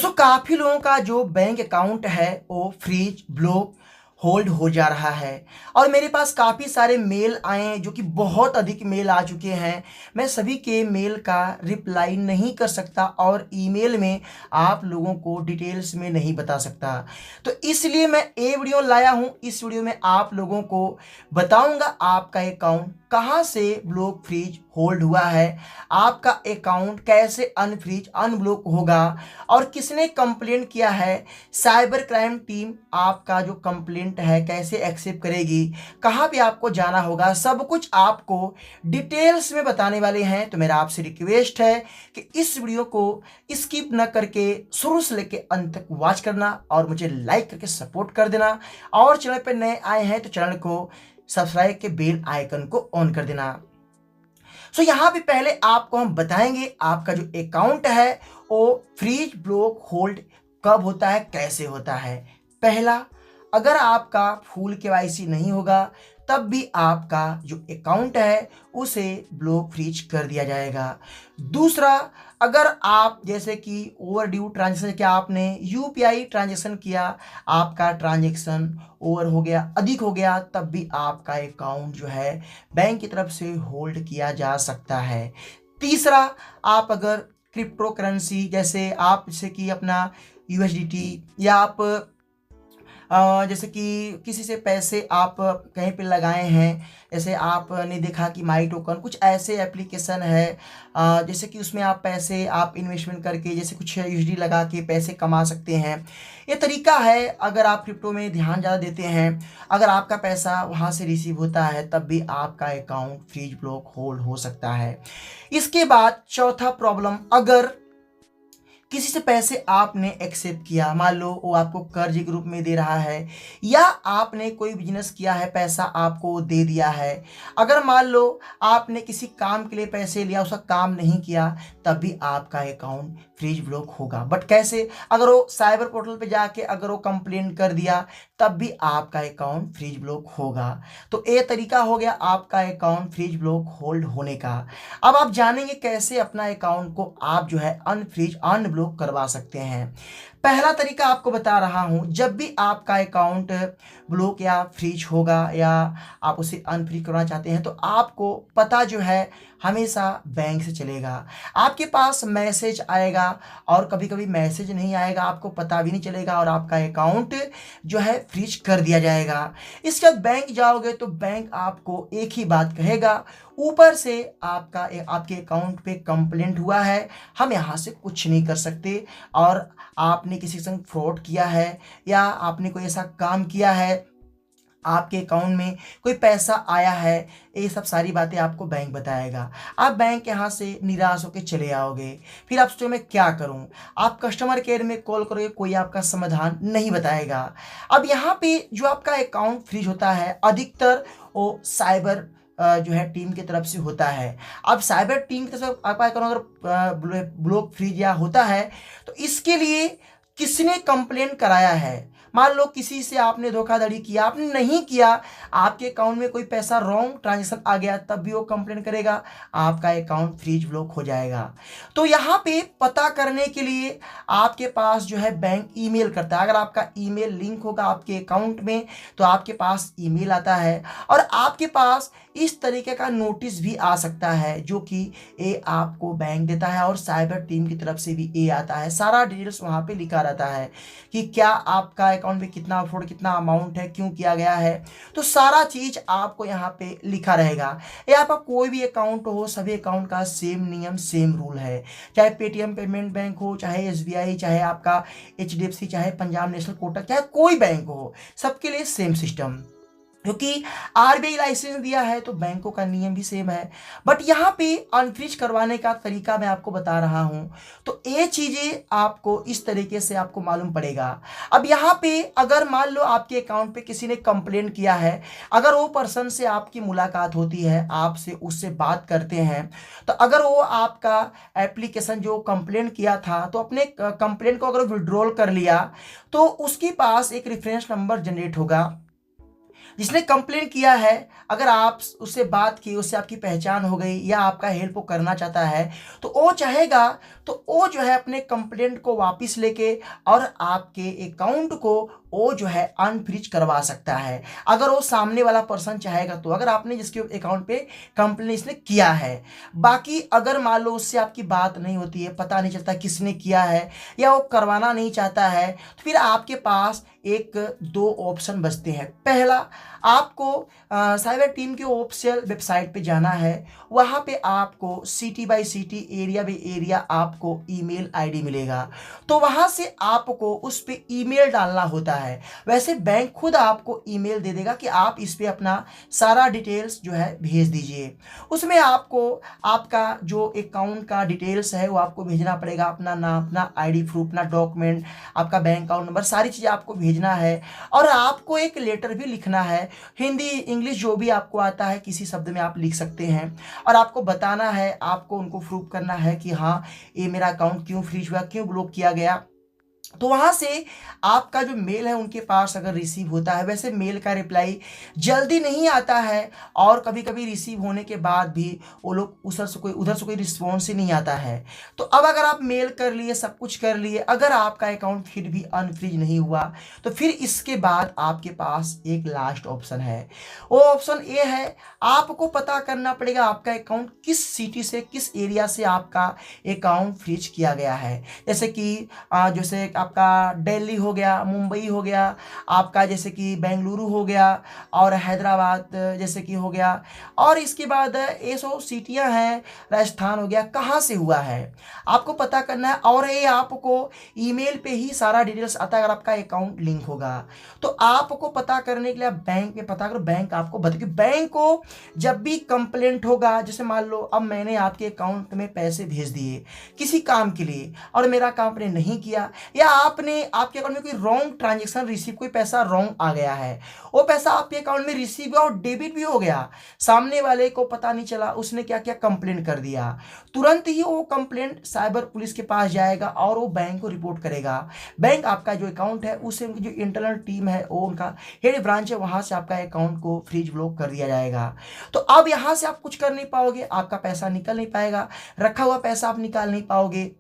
दोस्तों काफ़ी लोगों का जो बैंक अकाउंट है वो फ्रीज ब्लॉक होल्ड हो जा रहा है और मेरे पास काफ़ी सारे मेल आए हैं जो कि बहुत अधिक मेल आ चुके हैं। मैं सभी के मेल का रिप्लाई नहीं कर सकता और ईमेल में आप लोगों को डिटेल्स में नहीं बता सकता। तो इसलिए मैं ये वीडियो लाया हूँ। इस वीडियो में आप लोगों को बताऊंगा आपका अकाउंट कहाँ से ब्लॉक फ्रीज होल्ड हुआ है, आपका अकाउंट कैसे अनफ्रीज अनब्लॉक होगा और किसने कंप्लेंट किया है, साइबर क्राइम टीम आपका जो कंप्लेंट है कैसे एक्सेप्ट करेगी, कहाँ पे आपको जाना होगा, सब कुछ आपको डिटेल्स में बताने वाले हैं। तो मेरा आपसे रिक्वेस्ट है कि इस वीडियो को स्किप न करके शुरू से लेकर अंत तक वॉच करना और मुझे लाइक करके सपोर्ट कर देना और चैनल पर नए आए हैं तो चैनल को सब्सक्राइब के बेल आइकन को ऑन कर देना। सो यहाँ पे पहले आपको हम बताएंगे आपका जो अकाउंट है वो फ्रीज ब्लॉक होल्ड कब होता है, कैसे होता है। पहला, अगर आपका फुल केवाईसी नहीं होगा तब भी आपका जो अकाउंट है उसे ब्लॉक फ्रीज कर दिया जाएगा। दूसरा, अगर आप जैसे कि ओवर ड्यू ट्रांजेक्शन किया, आपने यूपीआई ट्रांजेक्शन किया, आपका ट्रांजेक्शन ओवर हो गया, अधिक हो गया, तब भी आपका अकाउंट जो है बैंक की तरफ से होल्ड किया जा सकता है। तीसरा, आप अगर क्रिप्टो करेंसी जैसे कि अपना यूएसडीटी या आप जैसे कि किसी से पैसे आप कहीं पे लगाए हैं, जैसे आपने देखा कि माई टोकन कुछ ऐसे एप्लीकेशन है जैसे कि उसमें आप पैसे आप इन्वेस्टमेंट करके जैसे कुछ यूएसडी लगा के पैसे कमा सकते हैं। ये तरीका है। अगर आप क्रिप्टो में ध्यान ज़्यादा देते हैं, अगर आपका पैसा वहाँ से रिसीव होता है तब भी आपका अकाउंट फ्रीज ब्लॉक होल्ड हो सकता है। इसके बाद चौथा प्रॉब्लम, अगर किसी से पैसे आपने एक्सेप्ट किया, मान लो वो आपको कर्ज के रूप में दे रहा है या आपने कोई बिजनेस किया है पैसा आपको दे दिया है, अगर मान लो आपने किसी काम के लिए पैसे लिया उसका काम नहीं किया तब भी आपका अकाउंट फ्रीज ब्लॉक होगा। बट कैसे? अगर वो साइबर पोर्टल पे जाके अगर वो कंप्लेंट कर दिया तब भी आपका अकाउंट फ्रीज ब्लॉक होगा। तो ये तरीका हो गया आपका अकाउंट फ्रीज ब्लॉक होल्ड होने का। अब आप जानेंगे कैसे अपना अकाउंट को आप जो है अनफ्रीज अनब्लॉक करवा सकते हैं। पहला तरीका आपको बता रहा हूं, जब भी आपका अकाउंट ब्लॉक या फ्रीज होगा या आप उसे अनफ्रीज करना चाहते हैं तो आपको पता जो है हमेशा बैंक से चलेगा। आपके पास मैसेज आएगा और कभी कभी मैसेज नहीं आएगा, आपको पता भी नहीं चलेगा और आपका अकाउंट जो है फ्रीज कर दिया जाएगा। इसके बाद बैंक जाओगे तो बैंक आपको एक ही बात कहेगा, ऊपर से आपके अकाउंट पे कंप्लेंट हुआ है, हम यहाँ से कुछ नहीं कर सकते और आपने किसी के संग फ्रॉड किया है या आपने कोई ऐसा काम किया है, आपके अकाउंट में कोई पैसा आया है, ये सब सारी बातें आपको बैंक बताएगा। आप बैंक यहाँ से निराश होकर चले आओगे। फिर आप सोचो मैं क्या करूँ, आप कस्टमर केयर में कॉल करोगे, कोई आपका समाधान नहीं बताएगा। अब यहाँ पे जो आपका अकाउंट फ्रीज होता है अधिकतर वो साइबर जो है टीम की तरफ से होता है। अब साइबर टीम की तरफ से आपका अकाउंट अगर ब्लॉक फ्रीज या होता है तो इसके लिए किसने कंप्लेंट कराया है। मान लो किसी से आपने धोखाधड़ी किया, आपने नहीं किया, आपके अकाउंट में कोई पैसा रॉन्ग ट्रांजेक्शन आ गया तब भी वो कंप्लेंट करेगा, आपका अकाउंट फ्रीज ब्लॉक हो जाएगा। तो यहाँ पे पता करने के लिए आपके पास जो है बैंक ईमेल करता है। अगर आपका ईमेल लिंक होगा आपके अकाउंट में तो आपके पास ईमेल आता है और आपके पास इस तरीके का नोटिस भी आ सकता है जो कि ये आपको बैंक देता है और साइबर टीम की तरफ से भी ये आता है। सारा डिटेल्स वहाँ पे लिखा रहता है कि क्या आपका अकाउंट में कितना फ्रॉड, कितना अमाउंट है, क्यों किया गया है, तो सारा चीज आपको यहाँ पे लिखा रहेगा। ये आपका कोई भी अकाउंट हो, सभी अकाउंट का सेम नियम सेम रूल है, चाहे पेटीएम पेमेंट बैंक हो, चाहे एसबीआई, चाहे आपका एचडीएफसी, चाहे पंजाब नेशनल कोटक, चाहे कोई बैंक हो, सबके लिए सेम सिस्टम। क्योंकि आरबीआई लाइसेंस दिया है तो बैंकों का नियम भी सेम है। बट यहाँ पे अनफ्रीज करवाने का तरीका मैं आपको बता रहा हूँ, तो ये चीजें आपको इस तरीके से आपको मालूम पड़ेगा। अब यहाँ पे अगर मान लो आपके अकाउंट पे किसी ने कंप्लेन किया है, अगर वो पर्सन से आपकी मुलाकात होती है, आपसे उससे बात करते हैं, तो अगर वो आपका एप्लीकेशन जो कंप्लेन किया था तो अपने कंप्लेन को अगर विड्रॉल कर लिया तो उसके पास एक रेफरेंस नंबर जनरेट होगा जिसने कंप्लेन किया है, अगर आप उससे बात की, उससे आपकी पहचान हो गई या आपका हेल्प वो करना चाहता है, तो वो चाहेगा तो वो जो है अपने कंप्लेंट को वापस लेके और आपके अकाउंट को वो जो है अनफ्रीज करवा सकता है, अगर वो सामने वाला पर्सन चाहेगा तो, अगर आपने जिसके अकाउंट पे कंप्लेन इसने किया है। बाकी अगर मान लो उससे आपकी बात नहीं होती है, पता नहीं चलता किसने किया है या वो करवाना नहीं चाहता है, तो फिर आपके पास एक दो ऑप्शन बचते हैं। पहला, आपको साइबर टीम के ऑफिशियल वेबसाइट पे जाना है, वहाँ पे आपको city bye city, area by area आपको ईमेल आईडी मिलेगा, तो वहाँ से आपको उस पे ईमेल डालना होता है। वैसे बैंक खुद आपको ईमेल दे देगा कि आप इस पे अपना सारा डिटेल्स जो है भेज दीजिए। उसमें आपको आपका जो अकाउंट का डिटेल्स है वो आपको भेजना पड़ेगा, अपना नाम, अपना आईडी प्रूफ, अपना डॉक्यूमेंट, आपका बैंक अकाउंट नंबर, सारी चीज़ें आपको भेजना है। और आपको एक लेटर भी लिखना है, हिंदी इंग्लिश जो भी आपको आता है किसी शब्द में आप लिख सकते हैं, और आपको बताना है, आपको उनको प्रूफ करना है कि हाँ ये मेरा अकाउंट क्यों फ्रीज हुआ, क्यों ब्लॉक किया गया। तो वहां से आपका जो मेल है उनके पास अगर रिसीव होता है, वैसे मेल का रिप्लाई जल्दी नहीं आता है, और कभी कभी रिसीव होने के बाद भी वो लोग उधर से कोई रिस्पॉन्स ही नहीं आता है। तो अब अगर आप मेल कर लिए, सब कुछ कर लिए, अगर आपका अकाउंट फिर भी अनफ्रीज नहीं हुआ, तो फिर इसके बाद आपके पास एक लास्ट ऑप्शन है। वो ऑप्शन ये है, आपको पता करना पड़ेगा आपका अकाउंट किस सिटी से, किस एरिया से आपका अकाउंट फ्रीज किया गया है। जैसे कि जैसे आपका दिल्ली हो गया, मुंबई हो गया, आपका जैसे कि बेंगलुरु हो गया, और हैदराबाद जैसे कि हो गया, और इसके बाद ये सो सिटियां हैं, राजस्थान हो गया, कहाँ से हुआ है आपको पता करना है। और ये आपको ईमेल पे ही सारा डिटेल्स आता है अगर आपका अकाउंट लिंक होगा। तो आपको पता करने के लिए आप बैंक में पता करो, बैंक आपको बता, बैंक को जब भी कंप्लेंट होगा, जैसे मान लो अब मैंने आपके अकाउंट में पैसे भेज दिए किसी काम के लिए और मेरा काम आपने नहीं किया, या आपने आपके अकाउंट में कोई रॉन्ग ट्रांजेक्शन रिसीव, कोई पैसा रॉन्ग आ गया है, वो पैसा आपके अकाउंट में रिसीव हुआ और डेबिट भी हो गया, सामने वाले को पता नहीं चला, उसने क्या क्या कंप्लेंट कर दिया, तुरंत ही वो कंप्लेंट साइबर पुलिस के पास जाएगा और वो बैंक को रिपोर्ट करेगा। बैंक आपका जो अकाउंट है उसे उनकी जो इंटरनल टीम है, वो उनका हेड ब्रांच है, वहां से आपका अकाउंट को फ्रीज ब्लॉक कर दिया जाएगा। तो अब यहां से आप कुछ कर नहीं पाओगे, आपका पैसा निकल नहीं पाएगा, रखा हुआ पैसा आप निकाल नहीं पाओगे।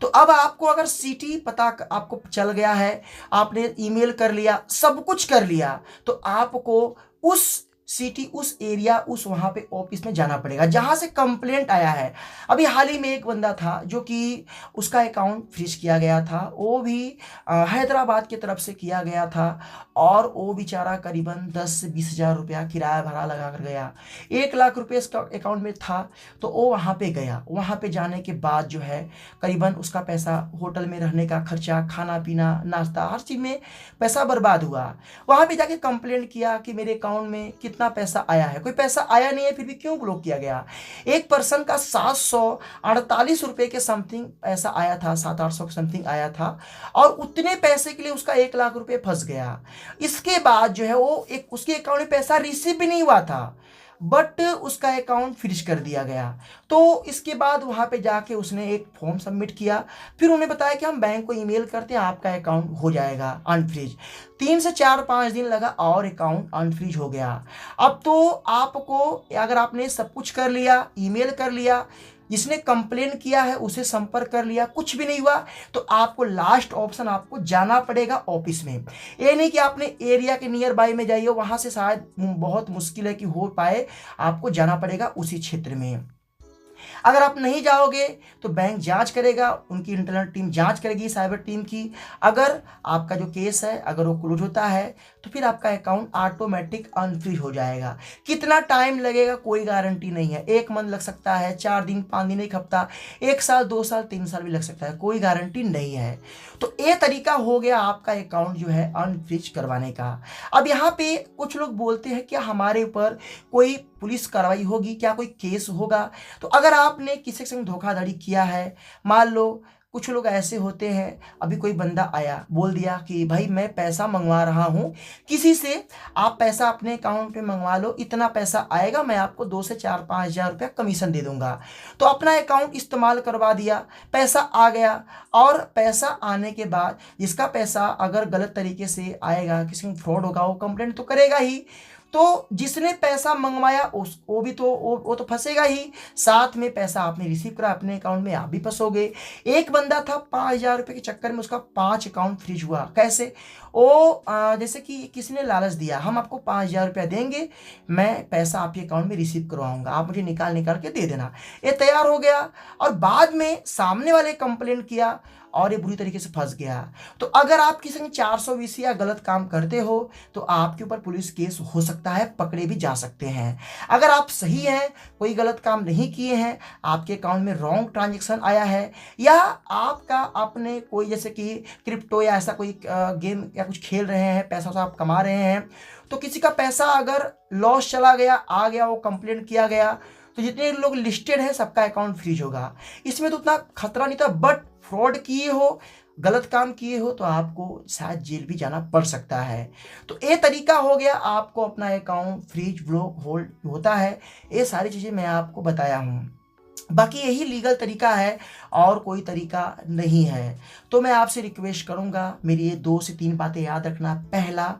तो अब आपको अगर सिटी पता आपको चल गया है, आपने ईमेल कर लिया, सब कुछ कर लिया, तो आपको उस सिटी, उस एरिया, उस वहां पे ऑफिस में जाना पड़ेगा जहां से कंप्लेंट आया है। अभी हाल ही में एक बंदा था जो कि उसका अकाउंट फ्रीज किया गया था, वो भी हैदराबाद की तरफ से किया गया था, और वो बेचारा करीबन 10 से 20 हज़ार रुपया किराया भाड़ा लगा कर गया। 1 लाख रुपये इसका अकाउंट में था, तो वो वहाँ पे गया, वहाँ पे जाने के बाद जो है करीबन उसका पैसा, होटल में रहने का खर्चा, खाना पीना, नाश्ता, हर चीज़ में पैसा बर्बाद हुआ। वहाँ पे जाके कंप्लेंट किया कि मेरे अकाउंट में कितना पैसा आया है, कोई पैसा आया नहीं है, फिर भी क्यों ब्लॉक किया गया। एक पर्सन का 748 रुपये के समथिंग पैसा आया था, 700-800 समथिंग आया था, और उतने पैसे के लिए उसका 1 लाख रुपये फंस गया। इसके बाद जो है वो एक उसके अकाउंट में पैसा रिसीव भी नहीं हुआ था, बट उसका अकाउंट फ्रीज कर दिया गया। तो इसके बाद वहां पे जाके उसने एक फॉर्म सबमिट किया, फिर उन्हें बताया कि हम बैंक को ईमेल करते हैं, आपका अकाउंट हो जाएगा अनफ्रीज। 3 से 4-5 दिन लगा और अकाउंट अनफ्रीज हो गया। अब तो आपको, अगर आपने सब कुछ कर लिया, ईमेल कर लिया, जिसने कंप्लेन किया है उसे संपर्क कर लिया, कुछ भी नहीं हुआ, तो आपको लास्ट ऑप्शन आपको जाना पड़ेगा ऑफिस में। ये नहीं कि आपने एरिया के नियर बाय में जाइए, वहां से शायद बहुत मुश्किल है कि हो पाए, आपको जाना पड़ेगा उसी क्षेत्र में। अगर आप नहीं जाओगे तो बैंक जांच करेगा, उनकी इंटरनल टीम जांच करेगी साइबर टीम की। अगर आपका जो केस है अगर वो क्लोज होता है तो फिर आपका अकाउंट ऑटोमेटिक अनफ्रीज हो जाएगा। कितना टाइम लगेगा कोई गारंटी नहीं है, 1 मंथ लग सकता है, 4 दिन, 5 दिन, 1 हफ्ता, 1 साल, 2 साल, 3 साल भी लग सकता है, कोई गारंटी नहीं है। तो ये तरीका हो गया आपका अकाउंट जो है अनफ्रीज करवाने का। अब यहाँ पे कुछ लोग बोलते हैं क्या हमारे ऊपर कोई पुलिस कार्रवाई होगी, क्या कोई केस होगा। तो अगर आपने किसी के संग धोखाधड़ी किया है, मान लो कुछ लोग ऐसे होते हैं, अभी कोई बंदा आया बोल दिया कि भाई मैं पैसा मंगवा रहा हूँ किसी से, आप पैसा अपने अकाउंट में मंगवा लो, इतना पैसा आएगा, मैं आपको 2 से 4-5 हज़ार रुपया कमीशन दे दूंगा। तो अपना अकाउंट इस्तेमाल करवा दिया, पैसा आ गया। और पैसा आने के बाद जिसका पैसा अगर गलत तरीके से आएगा, किसी में फ्रॉड होगा, वो कंप्लेंट तो करेगा ही। तो जिसने पैसा मंगवाया उस वो भी तो वो तो फंसेगा ही, साथ में पैसा आपने रिसीव करा अपने अकाउंट में, आप भी फंसोगे। एक बंदा था 5 हज़ार रुपये के चक्कर में उसका 5 अकाउंट फ्रीज हुआ। कैसे? वो जैसे कि किसी ने लालच दिया, हम आपको 5 हज़ार रुपया देंगे, मैं पैसा आपके अकाउंट में रिसीव करवाऊंगा, आप मुझे निकाल निकाल के दे देना। ये तैयार हो गया और बाद में सामने वाले कंप्लेंट किया और ये बुरी तरीके से फंस गया। तो अगर आप किसी ने 420 या गलत काम करते हो तो आपके ऊपर पुलिस केस हो सकता है, पकड़े भी जा सकते हैं। अगर आप सही हैं, कोई गलत काम नहीं किए हैं, आपके अकाउंट में रॉन्ग ट्रांजैक्शन आया है, या आपका आपने कोई जैसे कि क्रिप्टो या ऐसा कोई गेम या कुछ खेल रहे हैं, पैसा वैसा आप कमा रहे हैं, तो किसी का पैसा अगर लॉस चला गया, आ गया, वो कंप्लेंट किया गया, तो जितने लोग लिस्टेड हैं सबका अकाउंट फ्रीज होगा। इसमें तो उतना खतरा नहीं था, बट फ्रॉड किए हो, गलत काम किए हो तो आपको शायद जेल भी जाना पड़ सकता है। तो ये तरीका हो गया, आपको अपना अकाउंट फ्रीज, ब्लॉक, होल्ड होता है। ये सारी चीज़ें मैं आपको बताया हूँ, बाकी यही लीगल तरीका है और कोई तरीका नहीं है। तो मैं आपसे रिक्वेस्ट करूंगा, मेरी ये 2 से 3 बातें याद रखना। पहला,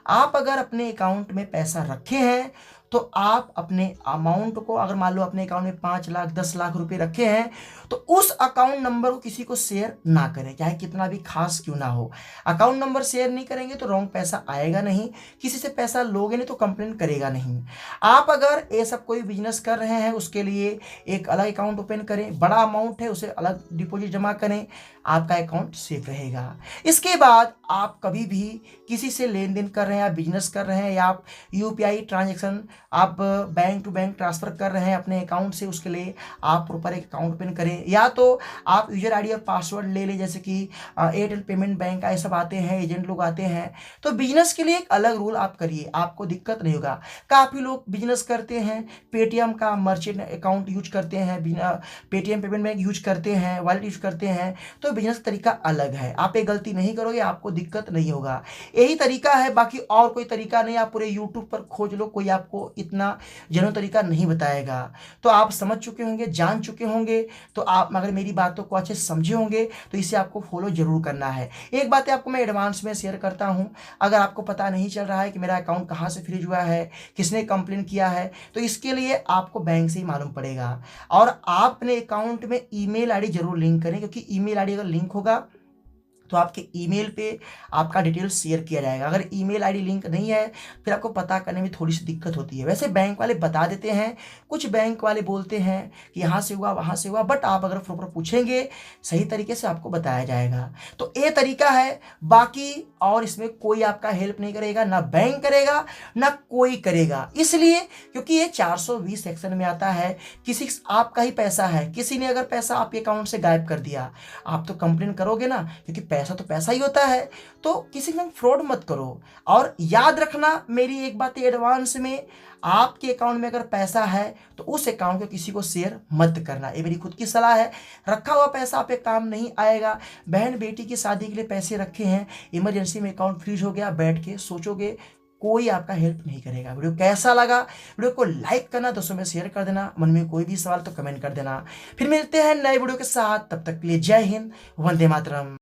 आप अगर अपने अकाउंट में पैसा रखे हैं तो आप अपने अमाउंट को, अगर मान लो अपने अकाउंट में 5 लाख 10 लाख रुपए रखे हैं, तो उस अकाउंट नंबर को किसी को शेयर ना करें, चाहे कितना भी खास क्यों ना हो। अकाउंट नंबर शेयर नहीं करेंगे तो रॉन्ग पैसा आएगा नहीं, किसी से पैसा लोगे नहीं तो कंप्लेन करेगा नहीं। आप अगर ये सब कोई बिजनेस कर रहे हैं उसके लिए एक अलग अकाउंट ओपन करें, बड़ा अमाउंट है उसे अलग डिपॉजिट जमा करें, आपका अकाउंट सेफ रहेगा। इसके बाद आप कभी भी किसी से लेन देन कर रहे हैं या बिजनेस कर रहे हैं या आप यूपीआई ट्रांजैक्शन आप बैंक टू बैंक ट्रांसफर कर रहे हैं अपने अकाउंट से, उसके लिए आप प्रॉपर एक अकाउंट ओपन करें, या तो आप यूजर आईडी और पासवर्ड ले लें, जैसे कि एयरटेल पेमेंट बैंक का ये सब आते हैं, एजेंट लोग आते हैं। तो बिजनेस के लिए एक अलग रूल आप करिए, आपको दिक्कत नहीं होगा। काफ़ी लोग बिजनेस करते हैं, पेटीएम का मर्चेंट अकाउंट यूज करते हैं, पेटीएम पेमेंट बैंक यूज करते हैं, वॉलेट यूज करते हैं, तो बिजनेस तरीका अलग है। आप ये गलती नहीं करोगे, आपको दिक्कत नहीं होगा। यही तरीका है, बाकी और कोई तरीका नहीं। आप पूरे यूट्यूब पर खोज लो, कोई आपको इतना जेन्युइन तरीका नहीं बताएगा। तो आप समझ चुके होंगे, जान चुके होंगे। तो आप अगर मेरी बातों को अच्छे से समझे होंगे तो इसे आपको फॉलो जरूर करना है। एक बात आपको मैं एडवांस में शेयर करता हूं, अगर आपको पता नहीं चल रहा है कि मेरा अकाउंट कहां से फ्रीज हुआ है, किसने कंप्लेन किया है, तो इसके लिए आपको बैंक से ही मालूम पड़ेगा। और आप अपने अकाउंट में ईमेल आईडी जरूर लिंक करें, क्योंकि ईमेल आईडी अगर लिंक होगा तो आपके ईमेल पे आपका डिटेल शेयर किया जाएगा। अगर ईमेल आईडी लिंक नहीं है फिर आपको पता करने में थोड़ी सी दिक्कत होती है। वैसे बैंक वाले बता देते हैं, कुछ बैंक वाले बोलते हैं कि यहाँ से हुआ वहाँ से हुआ, बट आप अगर प्रॉपर पूछेंगे सही तरीके से आपको बताया जाएगा। तो ये तरीका है, बाकी और इसमें कोई आपका हेल्प नहीं करेगा, ना बैंक करेगा ना कोई करेगा। इसलिए क्योंकि ये 420 सेक्शन में आता है। किसी आपका ही पैसा है, किसी ने अगर पैसा आपके अकाउंट से गायब कर दिया, आप तो कंप्लेन करोगे ना, क्योंकि पैसा तो पैसा ही होता है। तो किसी के साथ फ्रॉड मत करो। और याद रखना मेरी एक बात एडवांस में, आपके अकाउंट में अगर पैसा है तो उस अकाउंट को किसी को शेयर मत करना, ये मेरी खुद की सलाह है। रखा हुआ पैसा आप पे काम नहीं आएगा। बहन बेटी की शादी के लिए पैसे रखे हैं, इमरजेंसी में अकाउंट फ्रीज हो गया, बैठ के सोचोगे, कोई आपका हेल्प नहीं करेगा। वीडियो कैसा लगा, वीडियो को लाइक करना, दोस्तों में शेयर कर देना, मन में कोई भी सवाल तो कमेंट कर देना। फिर मिलते हैं नए वीडियो के साथ, तब तक के लिए जय हिंद, वंदे मातरम।